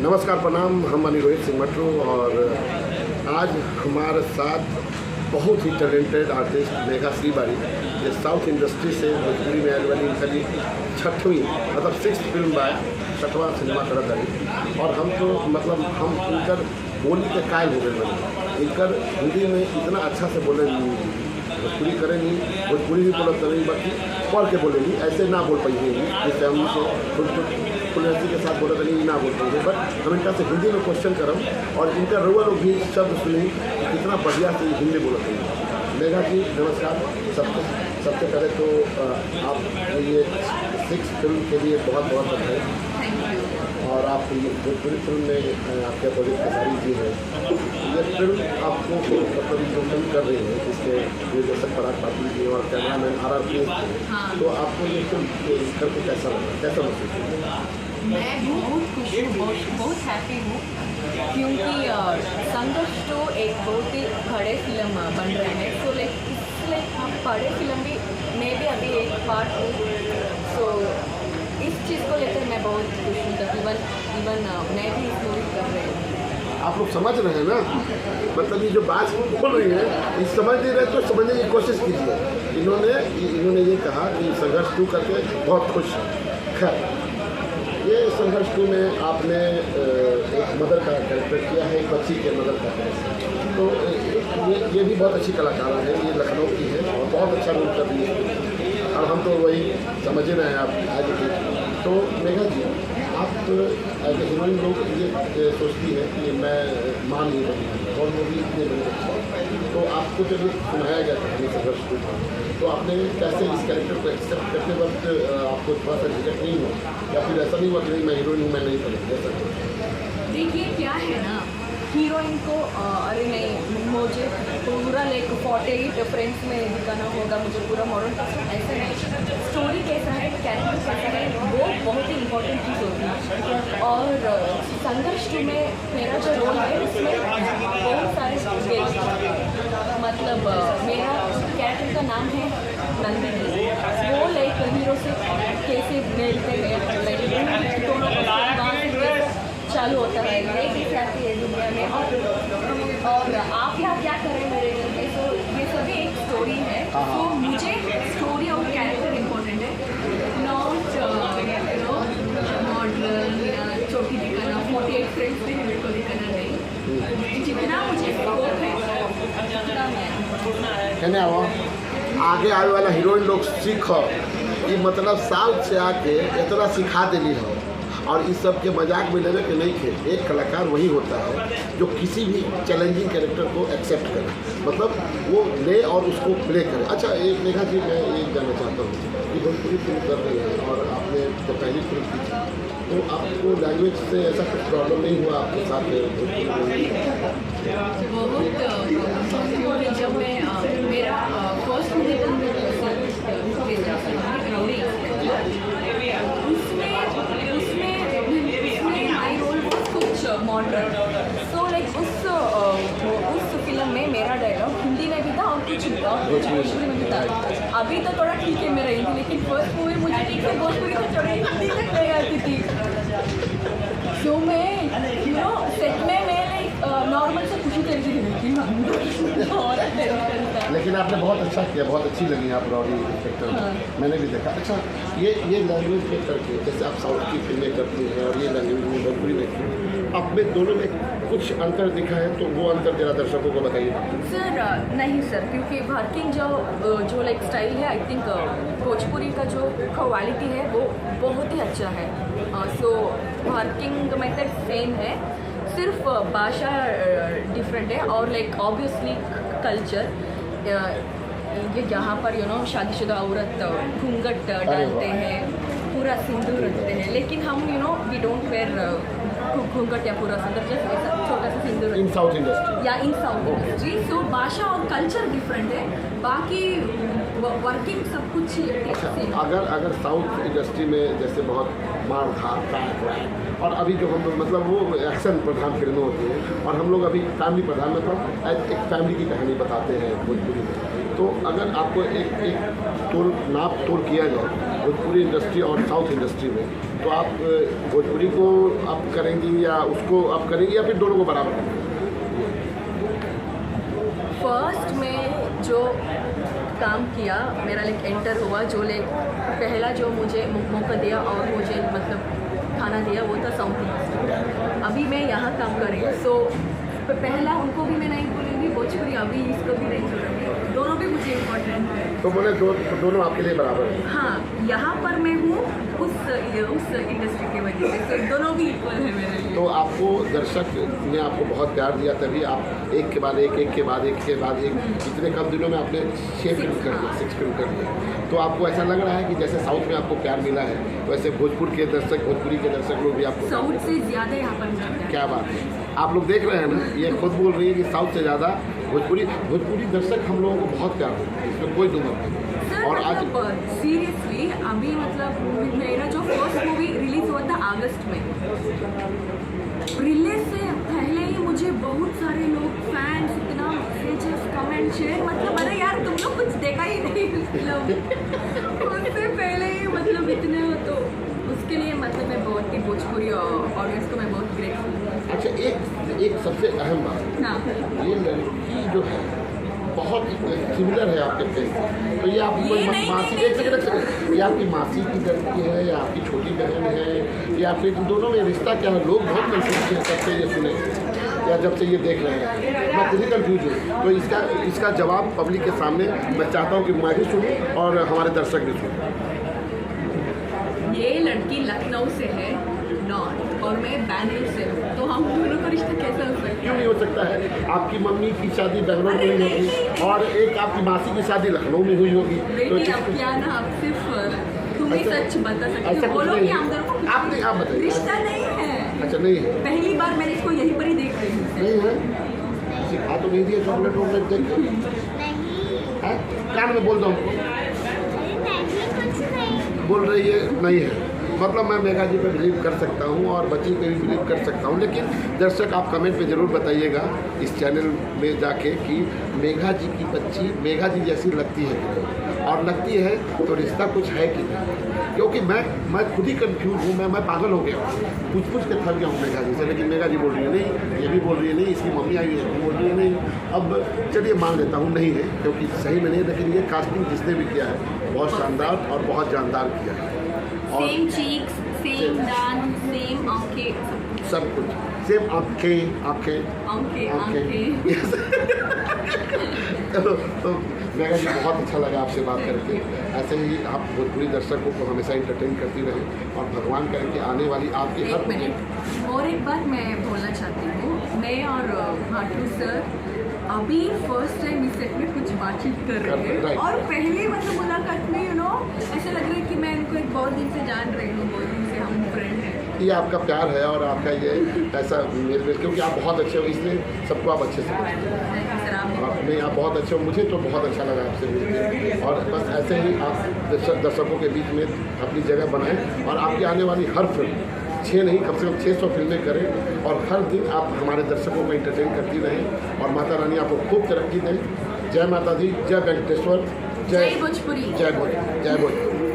नमस्कार, प्रणाम। हम रोहित सिंह मटरू और आज हमारे साथ बहुत ही टैलेंटेड आर्टिस्ट मेघा श्रीवारी, जो साउथ इंडस्ट्री से भोजपुरी में आने वाली इनकी छठवीं मतलब 6th फिल्म बा, 6वां सिनेमा करत रही। और हम तो मतलब हम इनकर बोली के कायल हो गए बने। इनकर हिंदी में इतना अच्छा से बोले, भोजपुरी करें नहीं, भोजपुरी भी बोलत नहीं, बाकी पढ़ के बोले नहीं, ऐसे ना बोल पाई है जैसे हम से फ्लुएंसी के साथ बोला नहीं ना बोल पाएंगे। बट हम इनका से हिंदी में क्वेश्चन करम और इनका रुआ लोग भी शब्द सुनी कितना बढ़िया से हिंदी बोलते हैं। मेघा जी नमस्कार। सबसे पहले तो आप ये 6th फिल्म के लिए बहुत बहुत बधाई। और आप भोजपुरी फिल्म में आपके अपोजिट खेसारी जी हैं। ये फिल्म आपको मतलब जो फिल्म कर रही है, जिसके निर्देशक पराग पाटिल जी और कैमरामैन RR थे, तो आपको ये फिल्म करके कैसा लगा, कैसा महसूस हुआ? मैं बहुत खुश हूँ, बहुत हैप्पी हूँ, क्योंकि संघर्ष तो एक बहुत ही बड़े फिल्म बन रहे हैं। सो लाइक हम बड़े फिल्म भी मैं भी अभी एक पार्ट हूँ। सो इस चीज़ को लेकर मैं बहुत खुश हूँ। इवन मैं भी इस मूवी कर रही हूँ। आप लोग समझ रहे हैं ना, मतलब ये जो बात बोल रही है, ये समझ नहीं रहे तो समझने की कोशिश कीजिए। इन्होंने ये कहा कि संघर्ष 2 करके बहुत खुश है। खैर, ये संघर्ष 2 में आपने एक मदर का कैरेक्टर किया है, एक बच्ची के मदर का कैरेक्टर। तो ये भी बहुत अच्छी कलाकार है, ये लखनऊ की है और बहुत अच्छा रोल कर रही है। और हम तो वही समझ ही रहे हैं आप आज की। तो मेघा जी, आप एज ए हीरोइन लोग ये सोचती है कि मैं मां नहीं बनी और वो भी इतने बड़े अच्छे। तो आपको जब ये सुनाया गया था संघर्ष 2, तो आपने कैसे इस कैरेक्टर को एक्सेप्ट करते वक्त आपको थोड़ा सा झिझक नहीं हो, या फिर ऐसा नहीं हुआ कि नहीं मैं हीरोइन हूँ, मैं नहीं करूँगी ऐसा? देखिए क्या है ना, हीरोइन को अरे नहीं मुझे पूरा लाइक 48 फ्रेंड्स में दिखाना होगा, मुझे पूरा मॉडर्न पसंद ऐसा नहीं। स्टोरी कैसा है, कैरेक्टर कैसा है, वो बहुत ही इम्पोर्टेंट चीज़ होती है। और संघर्ष 2 में मेरा जो रोल है उसमें बहुत सारे मतलब मेरा कैरेक्टर का नाम है नंदिनी। वो लाइक हीरो से कैसे मिलते हैं, लाइक दोनों को चालू होता है एक रहती है दुनिया में। और आप यहाँ क्या करें मेरे घर में, तो ये सभी एक स्टोरी है। तो मुझे स्टोरी और कैरेक्टर इम्पोर्टेंट है, नॉट मॉडल या छोटी दिखाना, 48 फ्रेंड्स भी मेरे को दिखाना नहीं। जितना मुझे स्कोप है उतना मैं आगे आने वाला हीरोइन लोग सीखो कि मतलब साउथ से आके इतना सिखा देनी हो और इस सब के मजाक में लेने के नहीं थे। एक कलाकार वही होता है जो किसी भी चैलेंजिंग कैरेक्टर को एक्सेप्ट करे, मतलब वो ले और उसको प्ले करे। अच्छा, एक मेघा जी, मैं ये जानना चाहता हूँ कि भोजपुरी फिल्म कर रही है और आपने जब पहली फिल्म की थी तो आपको लैंग्वेज से ऐसा कुछ प्रॉब्लम नहीं हुआ आपके साथ? बहुत जब मैं मेरा फर्स्ट उसमें आई रोल कुछ मॉडर्न। सो लाइक उस फिल्म में मेरा डायलॉग हिंदी में भी था और कुछ भोजपुरी में भी था। अभी तो थोड़ा ठीक है मेरा हिंदी, लेकिन फर्स्ट मूवी मुझे ठीक से भोजपुरी से थोड़ी हिंदी तक नहीं आती थी। सो मैं सेट में मैं लाइक नॉर्मल से खुशी करती थी और लेकिन आपने बहुत अच्छा किया, बहुत अच्छी लगी आप रॉडी इंस्पेक्टर। हाँ। मैंने भी देखा। अच्छा, ये लैंग्वेज में करके जैसे आप साउथ की फिल्में करती हैं और ये लैंग्वेज में भोजपुरी में, आप में दोनों में कुछ अंतर दिखा है, तो वो अंतर जरा दर्शकों को बताइए। सर नहीं सर, क्योंकि वर्किंग जो लाइक स्टाइल है, आई थिंक भोजपुरी का जो क्वालिटी है वो बहुत ही अच्छा है। सो वर्किंग मेथड सेम है, सिर्फ भाषा डिफरेंट है। और लाइक ऑब्वियसली कल्चर, ये यहाँ पर शादीशुदा औरत घूंघट डालते हैं, पूरा सिंदूर रखते हैं, लेकिन हम वी डोंट वेयर घूंघट या पूरा सिंदूर, जस्ट ऐसा छोटा सा सिंदूर इन साउथ इंडस्ट्री या इन साउथ इंडस्ट्री। सो भाषा और कल्चर डिफरेंट है, बाकी वर्किंग सब कुछ अच्छा, अगर साउथ इंडस्ट्री में जैसे बहुत मार धार और अभी जो हम लोग मतलब वो एक्शन प्रधान फिल्में होती हैं और हम लोग अभी फैमिली प्रधान मतलब एक फैमिली की कहानी बताते हैं भोजपुरी में। तो अगर आपको एक नाप तोड़ किया जाए भोजपुरी इंडस्ट्री और साउथ इंडस्ट्री में, तो आप भोजपुरी को आप करेंगी या उसको आप करेंगी या फिर दोनों को बराबर करेंगी? फर्स्ट में जो काम किया मेरा लाइक एंटर हुआ, जो लाइक पहला जो मुझे मौका दिया और मुझे मतलब खाना दिया वो था साउथ इंडस्ट्री। अभी मैं यहाँ काम कर रही हूँ, सो पहला उनको भी मैं नहीं बोलूँगी भोजपुरी, अभी इसको भी नहीं बोलूँगी, दोनों भी मुझे इम्पोर्टेंट है। तो बोले दोनों आपके लिए बराबर है? हाँ, यहाँ पर मैं हूँ उस इंडस्ट्री की वजह से, तो दोनों भी इक्वल है मेरे लिए। तो आपको दर्शक ने आपको बहुत प्यार दिया, तभी आप एक के बाद एक इतने कम दिनों में आपने 6 फिल्म कर ली, 6 फिल्म कर ली। तो आपको ऐसा लग रहा है कि जैसे साउथ में आपको प्यार मिला है, वैसे भोजपुरी के दर्शक लोग भी आपको साउथ से ज़्यादा यहाँ पर मुझे प्यार। क्या बात है, आप लोग देख रहे हैं ना, ये खुद बोल रही है कि साउथ से ज़्यादा भोजपुरी दर्शक हम लोगों को बहुत प्यार होता है, इसमें कोई दुमत नहीं। और आज सीरियसली अभी मतलब मेरा जो फर्स्ट मूवी रिलीज हुआ था अगस्त में, रिलीज से पहले ही मुझे बहुत सारे लोग फैंस इतना मैसेजेस कमेंट शेयर, मतलब अरे यार तुम लोग कुछ देखा ही नहीं मतलब उससे पहले ही मतलब इतने हो, तो उसके लिए मतलब मैं बहुत ही भोजपुरी ऑडियंस को मैं बहुत ग्रेटफुल हूँ। अच्छा, एक सबसे अहम बात, हाँ, ये लड़की जो है बहुत सिमिलर है आपके फेस से, तो ये आपकी मासी एक सेकंड, ये आपकी मासी की लड़की है या आपकी छोटी बहन है या फिर इन दोनों में रिश्ता क्या है? लोग बहुत कंफ्यूज हैं जब से ये सुने या जब से ये देख रहे हैं, मैं खुद ही कंफ्यूज हूँ। तो इसका जवाब पब्लिक के सामने मैं चाहता हूँ कि मैं भी सुनूँ और हमारे दर्शक भी सुनूँ। ये लड़की लखनऊ से है नॉर्थ और मैं बैंगलोर से हूँ, तो हम दोनों का रिश्ता कैसा हो सकता है? क्यों नहीं हो सकता है? आपकी मम्मी की शादी बेंगलोर में हुई होगी और एक आपकी मासी की शादी लखनऊ में हुई होगी। बेटी अब क्या ना, आप सिर्फ तुम ही सच बता सकते हो, बोलो कि हम दोनों को आप बताइए, रिश्ता नहीं है। अच्छा, नहीं है? पहली बार मैंने इसको यहीं पर ही देख रही हूँ। नहीं है? सिखा तो नहीं दिया चॉकलेट वॉकलेट देख के? नहीं। कान में बोल दो हमको। बोल रही है नहीं है, मतलब मैं मेघा जी पे बिलीव कर सकता हूँ और बच्ची पे भी बिलीव कर सकता हूँ, लेकिन दर्शक आप कमेंट में ज़रूर बताइएगा इस चैनल में जाके कि मेघा जी की बच्ची मेघा जी जैसी लगती है कि नहीं, और लगती है तो रिश्ता कुछ है कि नहीं। क्योंकि मैं खुद ही कंफ्यूज हूँ, मैं पागल हो गया हूँ, पूछ के थक गया हूँ मेघा जी से, लेकिन मेघा जी बोल रही है नहीं, ये भी बोल रही है नहीं, इसकी मम्मी आई है बोल रही है नहीं। अब चलिए मान लेता हूँ नहीं है, क्योंकि सही में नहीं, लेकिन ये कास्टिंग जिसने भी किया है बहुत शानदार और बहुत जानदार किया है। सेम चीक्स, सेम दांत, सेम आंखें, सब कुछ सेम, आंखें। तो मेघा जी बहुत अच्छा लगा आपसे बात करके। ऐसे ही आप भोजपुरी दर्शकों को हमेशा इंटरटेन करती रहें और भगवान करें कि आने वाली आपकी एक मिनट और एक बात मैं बोलना चाहती हूँ, मैं और भाटू सर अभी फर्स्ट टाइम इस सेट में कुछ बातचीत कर रहे हैं और पहली मतलब मुलाकात में ऐसा लग रहा है कि मैं इनको एक बहुत दिन से जान रही हूँ, बहुत दिन से हम फ्रेंड हैं। ये आपका प्यार है और आपका ये ऐसा मेरे, क्योंकि आप बहुत अच्छे हो इसलिए सबको आप अच्छे से नहीं, आप बहुत अच्छे हो, मुझे तो बहुत अच्छा लगा आपसे मिलकर। और बस ऐसे ही आप दर्शकों के बीच में अपनी जगह बनाएं और आपकी आने वाली हर फिल्म 6 नहीं कम से कम 600 फिल्में करें और हर दिन आप हमारे दर्शकों को एंटरटेन करती रहें और माता रानी आपको खूब तरक्की दें। जय माता दी, जय वेंकटेश्वर, जय भोजपुरी। जय भोजपुरी।